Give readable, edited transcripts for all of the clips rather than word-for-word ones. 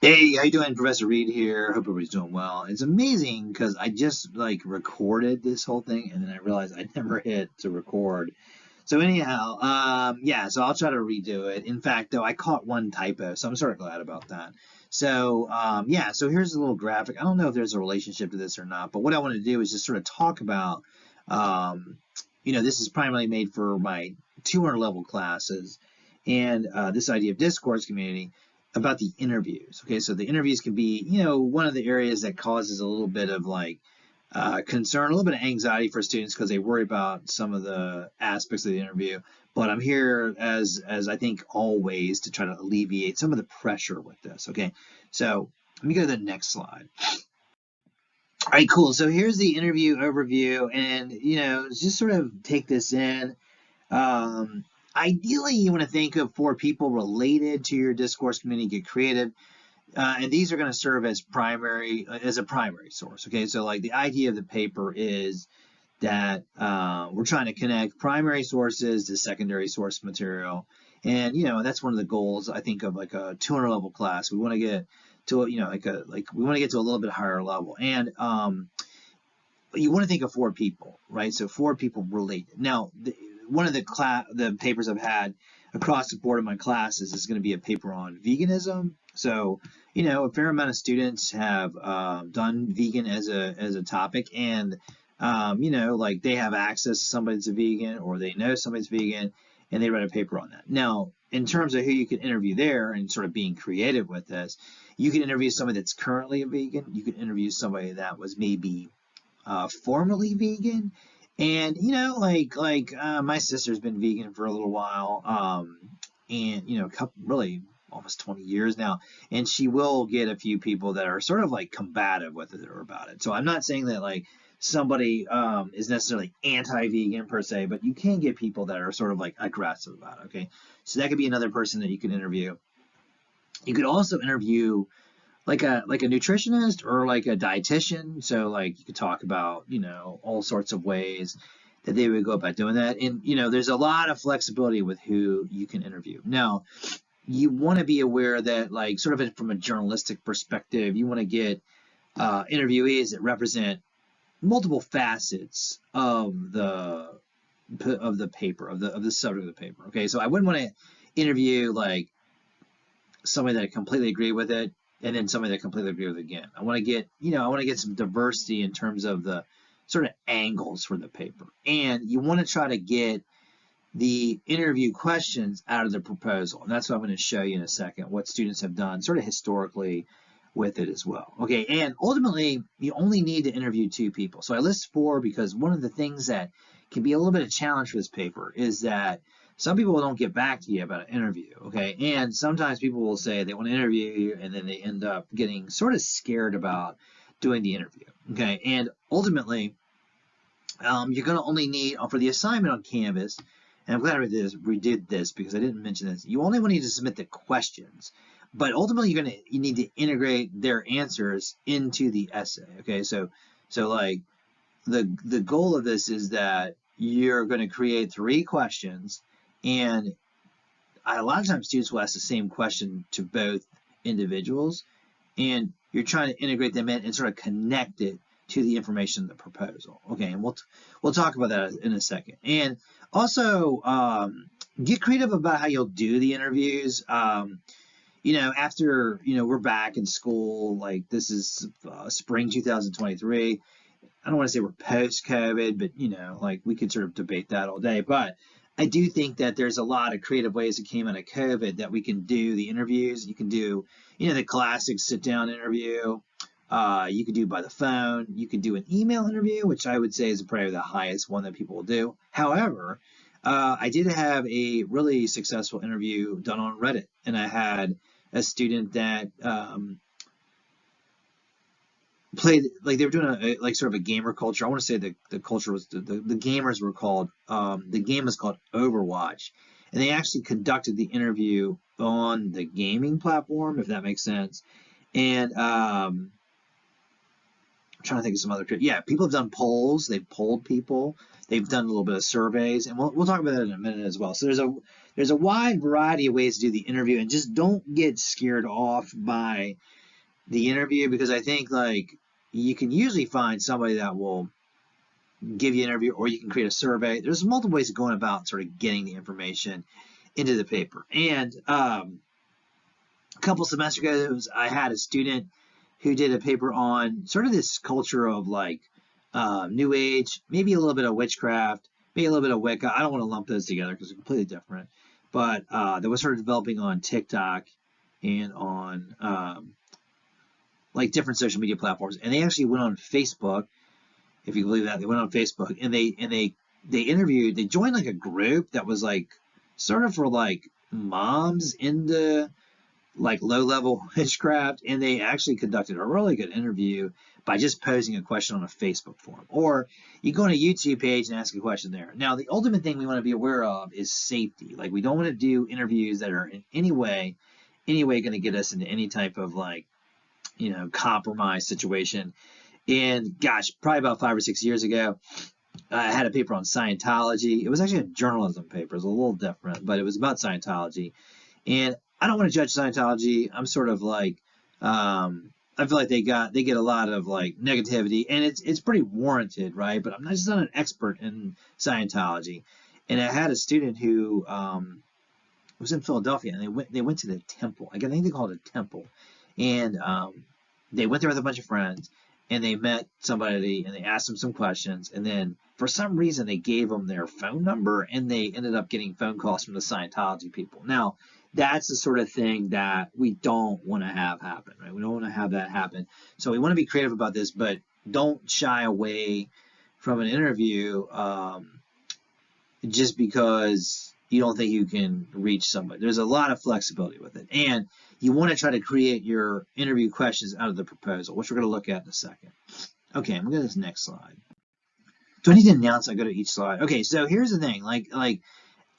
Hey, how you doing? Professor Reed here. Hope everybody's doing well. It's amazing because I just like recorded this whole thing and then I realized I never hit to record. So anyhow, yeah, so I'll try to redo it. In fact, though, I caught one typo, so I'm sort of glad about that. So yeah, so here's a little graphic. I don't know if there's a relationship to this or not, but what I want to do is just sort of talk about, um, this is primarily made for my 200 level classes, and this idea of discourse community about the interviews. Okay, so the interviews can be, one of the areas that causes a little bit of like concern, a little bit of anxiety for students because they worry about some of the aspects of the interview. But I'm here as I think always to try to alleviate some of the pressure with this. Okay, so let me go to the next slide. All right, cool. So here's the interview overview, and just sort of take this in. Ideally, you want to think of four people related to your discourse community. Get creative. And these are going to serve as a primary source. Okay, so like the idea of the paper is that we're trying to connect primary sources to secondary source material, and that's one of the goals I think of like a 200 level class. We want to get to we want to get to a little bit higher level, and you want to think of four people, right? So four people related. Now, one of the papers I've had across the board in my classes is going to be a paper on veganism. So, a fair amount of students have done vegan as a topic, and like they have access to somebody that's a vegan, or they know somebody's vegan, and they write a paper on that. Now, in terms of who you can interview there, and sort of being creative with this, you can interview somebody that's currently a vegan. You can interview somebody that was maybe formerly vegan, and my sister's been vegan for a little while, and a couple really almost 20 years now, and she will get a few people that are sort of like combative with it or about it. So I'm not saying that like somebody is necessarily anti-vegan per se, but you can get people that are sort of like aggressive about it. Okay, so that could be another person that you can interview. You could also interview like a nutritionist or like a dietitian. So like you could talk about all sorts of ways that they would go about doing that. And there's a lot of flexibility with who you can interview. Now you want to be aware that like sort of from a journalistic perspective, you want to get interviewees that represent multiple facets of the paper of the subject of the paper. Okay, so I wouldn't want to interview like somebody that I completely agree with it, and then somebody that completely agree with it again. I want to get some diversity in terms of the sort of angles for the paper. And you want to try to get the interview questions out of the proposal. And that's what I'm going to show you in a second, what students have done sort of historically with it as well. Okay, and ultimately, you only need to interview two people. So I list four because one of the things that can be a little bit of a challenge for this paper is that some people don't get back to you about an interview, okay? And sometimes people will say they want to interview you and then they end up getting sort of scared about doing the interview, okay? And ultimately, you're going to only need, for the assignment on Canvas, and I'm glad we did this because I didn't mention this, you only want to need to submit the questions, but ultimately you need to integrate their answers into the essay, okay? So like the goal of this is that you're going to create three questions, and a lot of times students will ask the same question to both individuals, and you're trying to integrate them in and sort of connect it to the information in the proposal. Okay, and we'll talk about that in a second. And also get creative about how you'll do the interviews. After we're back in school, like this is spring 2023. I don't want to say we're post COVID, but like we could sort of debate that all day. But I do think that there's a lot of creative ways that came out of COVID that we can do the interviews. You can do, the classic sit down interview. You could do by the phone. You could do an email interview, which I would say is probably the highest one that people will do. However, I did have a really successful interview done on Reddit, and I had a student that played like they were doing like sort of a gamer culture. I want to say the culture was the gamers were called the game is called Overwatch, and they actually conducted the interview on the gaming platform, if that makes sense. And I'm trying to think of some other. Yeah, people have done polls. They've polled people. They've done a little bit of surveys, and we'll talk about that in a minute as well. So there's a wide variety of ways to do the interview, and just don't get scared off by the interview, because I think like you can usually find somebody that will give you an interview, or you can create a survey. There's multiple ways of going about sort of getting the information into the paper. And a couple semesters ago, I had a student who did a paper on sort of this culture of like New Age, maybe a little bit of witchcraft, maybe a little bit of Wicca. I don't want to lump those together because they're completely different. But that was sort of developing on TikTok and on like different social media platforms. And they actually went on Facebook, if you believe that. They went on Facebook and they interviewed. They joined like a group that was like sort of for like moms into like low-level witchcraft, and they actually conducted a really good interview by just posing a question on a Facebook forum. Or you go on a YouTube page and ask a question there. Now, the ultimate thing we want to be aware of is safety. Like, we don't want to do interviews that are in any way going to get us into any type of like, compromise situation. And gosh, probably about 5 or 6 years ago, I had a paper on Scientology. It was actually a journalism paper. It was a little different, but it was about Scientology. And I don't want to judge Scientology. I'm sort of like, I feel like they get a lot of like negativity, and it's pretty warranted, right? But I'm just not an expert in Scientology. And I had a student who was in Philadelphia, and they went to the temple. I think they call it a temple, and they went there with a bunch of friends, and they met somebody, and they asked them some questions, and then for some reason they gave them their phone number, and they ended up getting phone calls from the Scientology people. Now, that's the sort of thing that we don't want to have happen, right? We don't want to have that happen. So we want to be creative about this, but don't shy away from an interview just because you don't think you can reach somebody. There's a lot of flexibility with it. And you want to try to create your interview questions out of the proposal, which we're going to look at in a second. Okay, I'm going to go to this next slide. Do I need to announce I go to each slide? Okay, so here's the thing. Like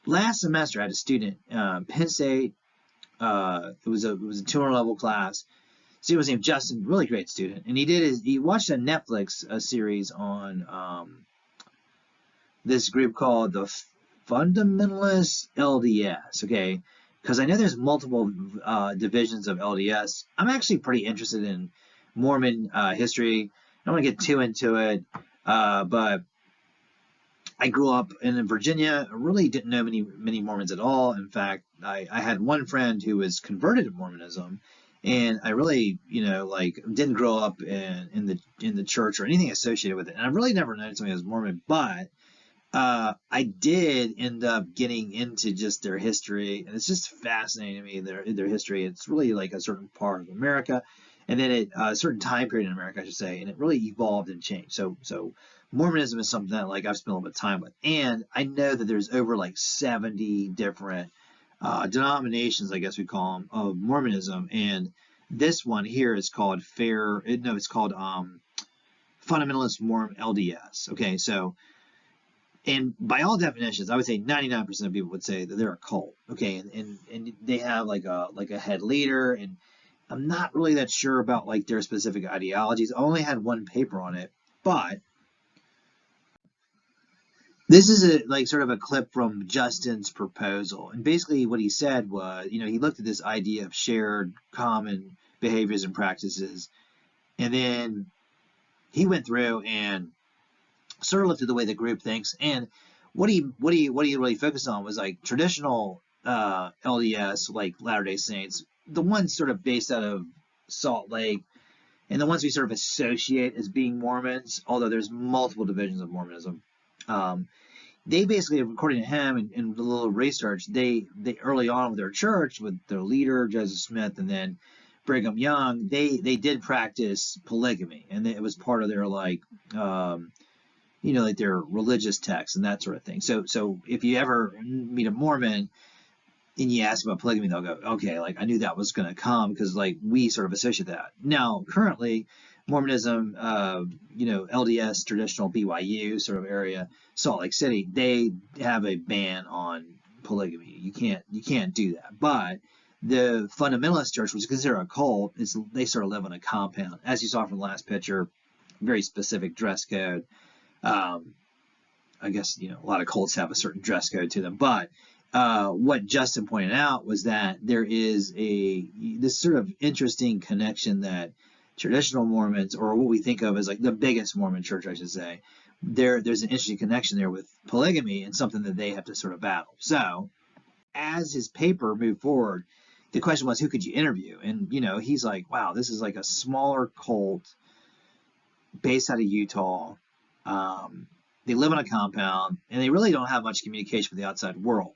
last semester, I had a student, Penn State. It was a 200 level class. Student was named Justin, really great student, and he watched a Netflix series on this group called the Fundamentalist LDS. Okay, because I know there's multiple divisions of LDS. I'm actually pretty interested in Mormon history. I don't want to get too into it, but I grew up in Virginia. I really didn't know many Mormons at all. In fact, I had one friend who was converted to Mormonism, and I really, didn't grow up in the church or anything associated with it. And I really never known somebody as Mormon, but I did end up getting into just their history, and it's just fascinating to me, their history. It's really like a certain part of America, and then a certain time period in America, I should say, and it really evolved and changed. So Mormonism is something that like I've spent a little bit of time with, and I know that there's over like 70 different denominations, I guess we call them, of Mormonism, and this one here is called it's called Fundamentalist Mormon LDS. Okay, so. And by all definitions, I would say 99% of people would say that they're a cult. Okay, and they have like a head leader, and I'm not really that sure about like their specific ideologies. I only had one paper on it, but this is sort of a clip from Justin's proposal. And basically what he said was, he looked at this idea of shared common behaviors and practices, and then he went through and sort of looked at the way the group thinks, and what he really focused on was like traditional LDS, like Latter-day Saints, the ones sort of based out of Salt Lake, and the ones we sort of associate as being Mormons, although there's multiple divisions of Mormonism. They basically, according to him and the little research, they early on with their church, with their leader Joseph Smith, and then Brigham Young, they did practice polygamy, and it was part of their like their religious texts and that sort of thing. So if you ever meet a Mormon and you ask about polygamy, they'll go, okay, like I knew that was going to come because like we sort of associate that. Now, currently, Mormonism, LDS, traditional BYU sort of area, Salt Lake City, they have a ban on polygamy. You can't do that. But the Fundamentalist Church, which is considered a cult, they sort of live on a compound. As you saw from the last picture, very specific dress code. I guess, a lot of cults have a certain dress code to them, but what Justin pointed out was that there is this sort of interesting connection that traditional Mormons, or what we think of as like the biggest Mormon church, I should say, there's an interesting connection there with polygamy and something that they have to sort of battle. So as his paper moved forward, the question was, who could you interview? And, he's like, wow, this is like a smaller cult based out of Utah. They live on a compound, and they really don't have much communication with the outside world.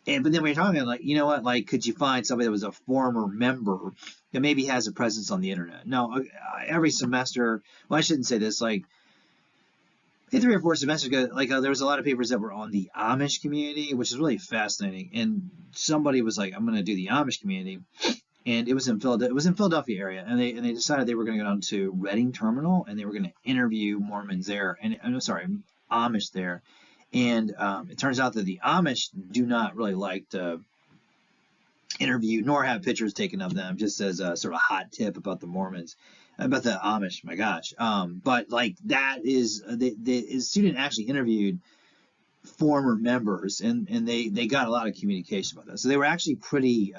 But then we're talking like, like, could you find somebody that was a former member that maybe has a presence on the internet? No, every semester, well, I shouldn't say this, like 3 or 4 semesters ago, like there was a lot of papers that were on the Amish community, which is really fascinating. And somebody was like, I'm going to do the Amish community. And it was in Philadelphia area, and they decided they were going to go down to Reading Terminal, and they were going to interview Mormons there, and Amish there. And it turns out that the Amish do not really like to interview nor have pictures taken of them, just as a sort of hot tip about the Mormons, about the Amish. My gosh, but like that is the student actually interviewed former members, and they got a lot of communication about that. So they were actually pretty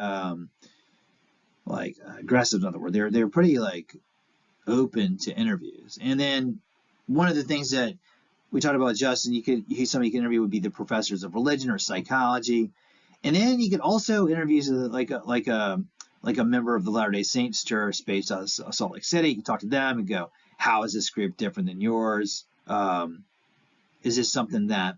aggressive, in other words. They're pretty like open to interviews. And then one of the things that we talked about, Justin, somebody you can interview would be the professors of religion or psychology. And then you could also interview like a member of the Latter-day Saints church based out of Salt Lake City. You can talk to them and go, how is this group different than yours? Is this something that,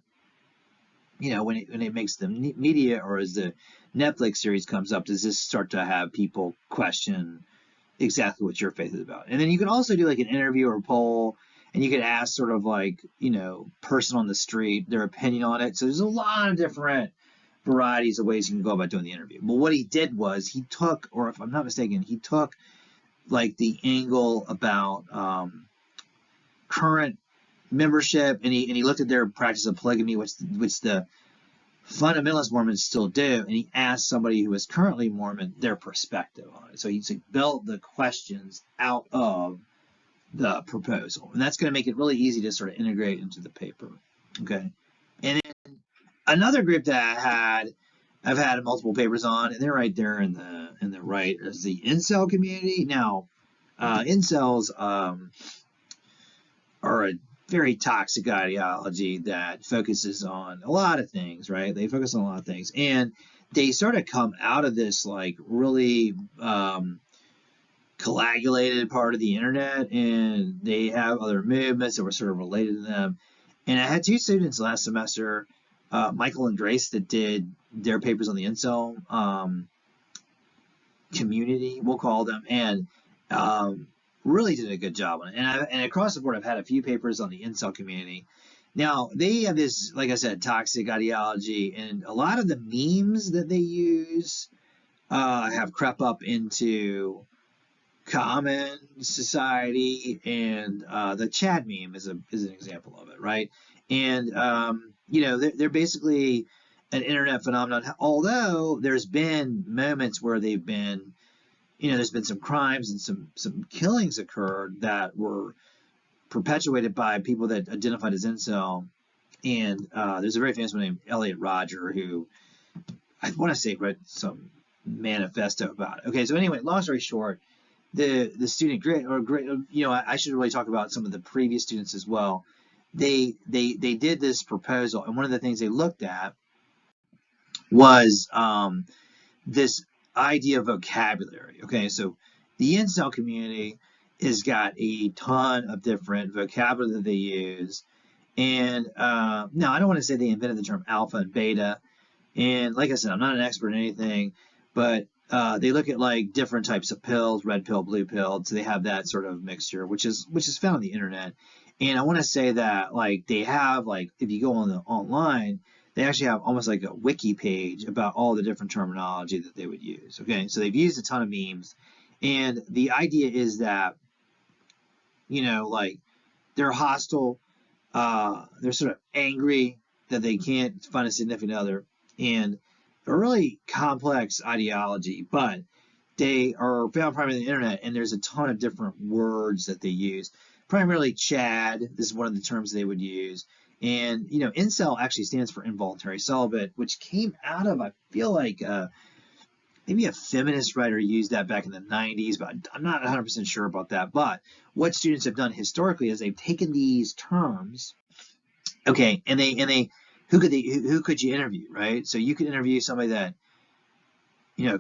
when it makes the media, or as the Netflix series comes up, does this start to have people question exactly what your faith is about? And then you could also do like an interview or a poll, and you could ask sort of like, person on the street, their opinion on it. So there's a lot of different varieties of ways you can go about doing the interview. But what he did was he took, or if I'm not mistaken, he took like the angle about current membership, and he looked at their practice of polygamy, which the fundamentalist Mormons still do, and he asked somebody who is currently Mormon their perspective on it. So he built the questions out of the proposal, and that's going to make it really easy to sort of integrate into the paper. Okay, and then another group that I've had multiple papers on, and they're right there in the right, is the incel community. Now, incels are a very toxic ideology that focuses on a lot of things, right? They focus on a lot of things, and they sort of come out of this like really coagulated part of the internet, and they have other movements that were sort of related to them. And I had 2 students last semester, Michael and Grace, that did their papers on the incel community, we'll call them, and really did a good job on it. And across the board, I've had a few papers on the incel community. Now, they have this, like I said, toxic ideology, and a lot of the memes that they use have crept up into common society, and the Chad meme is an example of it, right? And they're basically an internet phenomenon, although there's been moments where they've been, there's been some crimes and some killings occurred that were perpetuated by people that identified as incel. And there's a very famous one named Elliot Rodger, who I want to say read some manifesto about it. Okay, so anyway, long story short, the student I should really talk about some of the previous students as well. They did this proposal, and one of the things they looked at was this idea of vocabulary. Okay, so the incel community has got a ton of different vocabulary that they use, and now I don't want to say they invented the term alpha and beta, and like I said, I'm not an expert in anything, but they look at like different types of pills, red pill, blue pill, so they have that sort of mixture, which is found on the internet. And I want to say that like they have, like, if you go online, they actually have almost like a wiki page about all the different terminology that they would use. Okay, so they've used a ton of memes, and the idea is that, like, they're hostile, they're sort of angry that they can't find a significant other, and a really complex ideology, but they are found primarily on the internet, and there's a ton of different words that they use. primarily Chad. This is one of the terms they would use. And, incel actually stands for involuntary celibate, which came out of, I feel like, maybe a feminist writer used that back in the 90s, but I'm not 100% sure about that. But what students have done historically is they've taken these terms, okay, and who could you interview, right? So you could interview somebody that,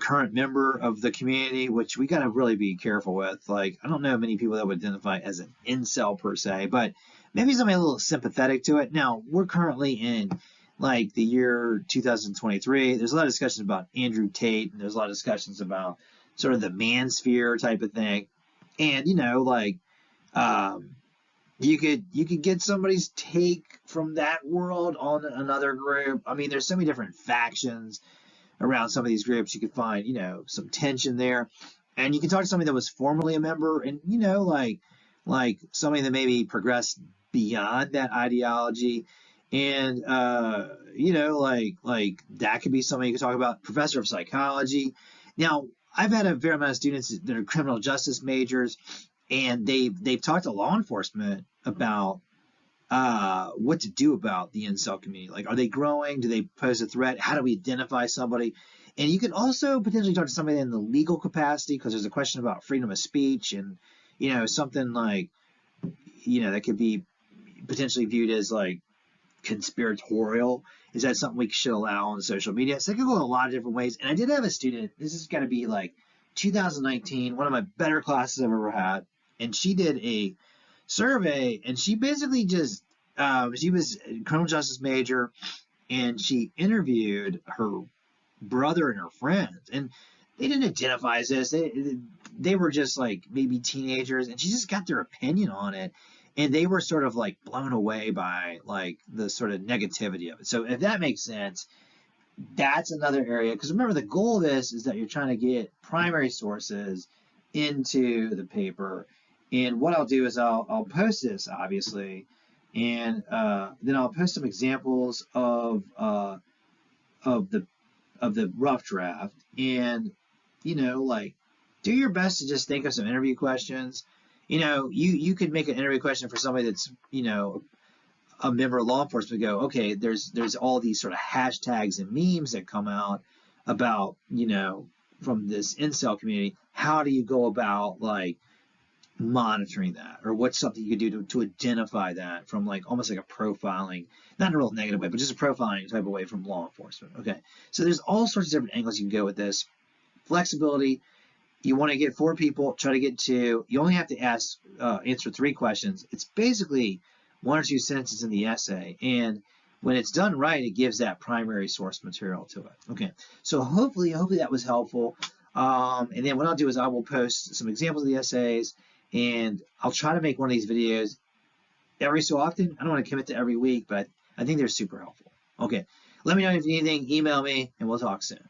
current member of the community, which we got to really be careful with. Like, I don't know many people that would identify as an incel per se, but maybe somebody a little sympathetic to it. Now, we're currently in like the year 2023. There's a lot of discussions about Andrew Tate, and there's a lot of discussions about sort of the mansphere type of thing. And, you could get somebody's take from that world on another group. I mean, there's so many different factions around some of these groups. You could find, some tension there. And you can talk to somebody that was formerly a member and, like somebody that maybe progressed beyond that ideology. And, like that could be somebody you could talk about, professor of psychology. Now, I've had a fair amount of students that are criminal justice majors, and they've talked to law enforcement about what to do about the incel community. Like, are they growing? Do they pose a threat? How do we identify somebody? And you can also potentially talk to somebody in the legal capacity, because there's a question about freedom of speech and, something like, that could be potentially viewed as like conspiratorial. Is that something we should allow on social media? So it could go in a lot of different ways. And I did have a student, this is got to be like 2019, one of my better classes I've ever had. And she did a survey, and she basically just she was a criminal justice major, and she interviewed her brother and her friends, and they didn't identify as this. They were just like maybe teenagers, and she just got their opinion on it, and they were sort of like blown away by like the sort of negativity of it. So if that makes sense, that's another area, because remember, the goal of this is that you're trying to get primary sources into the paper. And what I'll do is I'll post this, obviously, and then I'll post some examples of the rough draft, and like, do your best to just think of some interview questions. You could make an interview question for somebody that's a member of law enforcement. Go, okay, there's all these sort of hashtags and memes that come out about from this incel community. How do you go about like monitoring that, or what's something you could do to identify that from like almost like a profiling, not in a real negative way, but just a profiling type of way from law enforcement. Okay, so there's all sorts of different angles you can go with this. Flexibility. You want to get 4 people, try to get 2. You only have to answer 3 questions. It's basically 1 or 2 sentences in the essay, and when it's done right, it gives that primary source material to it. Okay, so hopefully that was helpful. And then what I'll do is I will post some examples of the essays, and I'll try to make one of these videos every so often. I don't want to commit to every week, but I think they're super helpful. Okay, let me know if you need anything. Email me, and we'll talk soon.